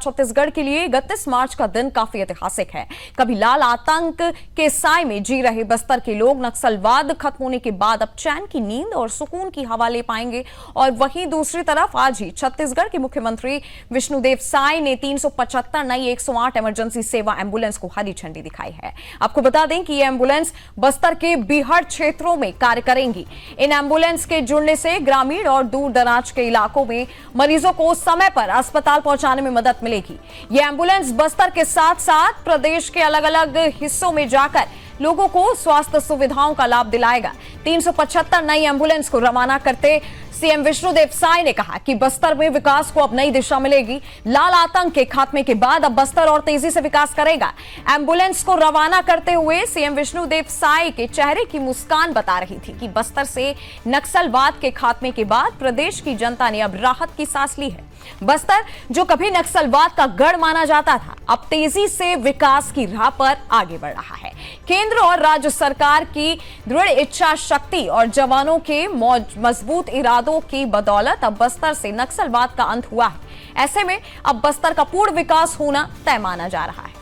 छत्तीसगढ़ के लिए 31 मार्च का दिन काफी ऐतिहासिक है। कभी लाल आतंक के साए में जी रहे बस्तर के लोग नक्सलवाद खत्म होने के बाद अब चैन की नींद और सुकून की हवा ले पाएंगे। और वहीं दूसरी तरफ आज ही छत्तीसगढ़ के मुख्यमंत्री विष्णुदेव साय ने 375 नई 108 इमरजेंसी सेवा एम्बुलेंस को हरी झंडी दिखाई है। आपको बता दें कि ये एम्बुलेंस बस्तर के बीहड़ क्षेत्रों में कार्य करेंगी। इन एम्बुलेंस के जुड़ने से ग्रामीण और दूर दराज के इलाकों में मरीजों को समय पर अस्पताल पहुंचाने में मदद मिलेगी। यह एम्बुलेंस बस्तर के साथ साथ प्रदेश के अलग अलग हिस्सों में जाकर लोगों को स्वास्थ्य सुविधाओं का लाभ दिलाएगा। 375 नई एम्बुलेंस को रवाना करते सीएम विष्णुदेव साय ने कहा कि बस्तर में विकास को अब नई दिशा मिलेगी। लाल आतंक के खात्मे के बाद अब बस्तर और तेजी से विकास करेगा। एम्बुलेंस को रवाना करते हुए सीएम विष्णुदेव साय के चेहरे की मुस्कान बता रही थी कि बस्तर से नक्सलवाद के खात्मे के बाद प्रदेश की जनता ने अब राहत की सांस ली है। बस्तर जो कभी नक्सलवाद का गढ़ माना जाता था, अब तेजी से विकास की राह पर आगे बढ़ रहा है। केंद्र और राज्य सरकार की दृढ़ इच्छा शक्ति और जवानों के मजबूत इरादों की बदौलत अब बस्तर से नक्सलवाद का अंत हुआ है। ऐसे में अब बस्तर का पूर्ण विकास होना तय माना जा रहा है।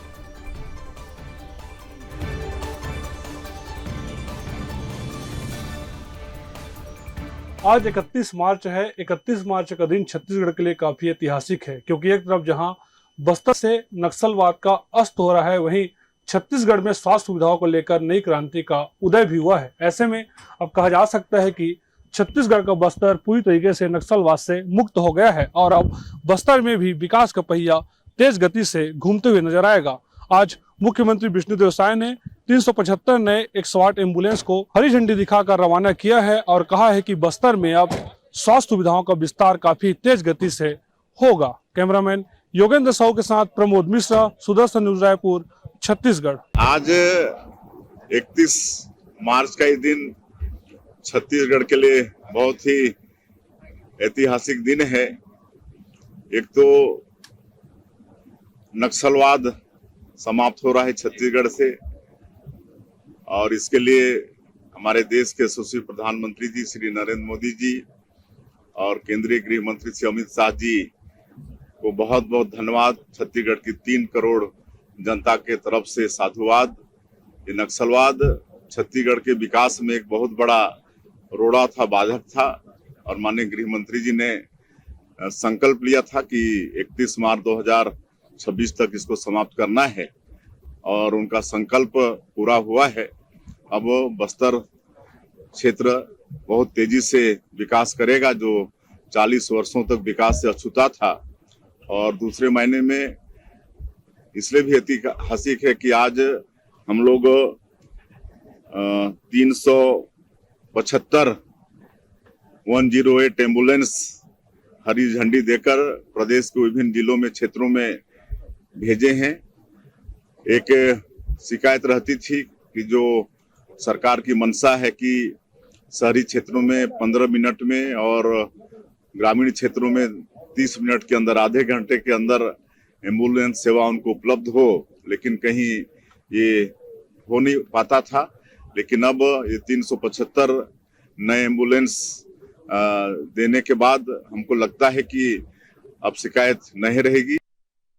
आज 31 मार्च है। 31 मार्च का दिन छत्तीसगढ़ के लिए काफी ऐतिहासिक है, क्योंकि एक तरफ जहां बस्तर से नक्सलवाद का अस्त हो रहा है, वहीं छत्तीसगढ़ में स्वास्थ्य सुविधाओं को लेकर नई क्रांति का उदय भी हुआ है। ऐसे में अब कहा जा सकता है कि छत्तीसगढ़ का बस्तर पूरी तरीके से नक्सलवाद से मुक्त हो गया है और अब बस्तर में भी विकास का पहिया तेज गति से घूमते हुए नजर आएगा। आज मुख्यमंत्री विष्णुदेव साय ने 375 नए 108 एम्बुलेंस को हरी झंडी दिखाकर रवाना किया है और कहा है कि बस्तर में अब स्वास्थ्य सुविधाओं का विस्तार काफी तेज गति से होगा। कैमरामैन योगेंद्र साहू के साथ प्रमोद मिश्रा, सुदर्शन न्यूज, रायपुर, छत्तीसगढ़। आज 31 मार्च का ये दिन छत्तीसगढ़ के लिए बहुत ही ऐतिहासिक दिन है। एक तो नक्सलवाद समाप्त हो रहा है छत्तीसगढ़ से, और इसके लिए हमारे देश के यशस्वी प्रधानमंत्री जी श्री नरेंद्र मोदी जी और केंद्रीय गृह मंत्री श्री अमित शाह जी को बहुत बहुत धन्यवाद। छत्तीसगढ़ की 3 करोड़ जनता के तरफ से साधुवाद। ये नक्सलवाद छत्तीसगढ़ के विकास में एक बहुत बड़ा रोड़ा था, बाधक था, और माननीय गृह मंत्री जी ने संकल्प लिया था कि 31 मार्च 2026 तक इसको समाप्त करना है, और उनका संकल्प पूरा हुआ है। अब बस्तर क्षेत्र बहुत तेजी से विकास करेगा, जो 40 वर्षों तक विकास से अछूता था। और दूसरे महीने में इसलिए भी ऐतिहासिक है कि आज हम लोग 375 108 एम्बुलेंस हरी झंडी देकर प्रदेश के विभिन्न जिलों में, क्षेत्रों में भेजे हैं। एक शिकायत रहती थी कि जो सरकार की मंशा है कि शहरी क्षेत्रों में 15 मिनट में और ग्रामीण क्षेत्रों में 30 मिनट के अंदर, आधे घंटे के अंदर एम्बुलेंस सेवा उनको उपलब्ध हो, लेकिन कहीं ये हो नहीं पाता था। लेकिन अब ये 375 नए एम्बुलेंस देने के बाद हमको लगता है कि अब शिकायत नहीं रहेगी।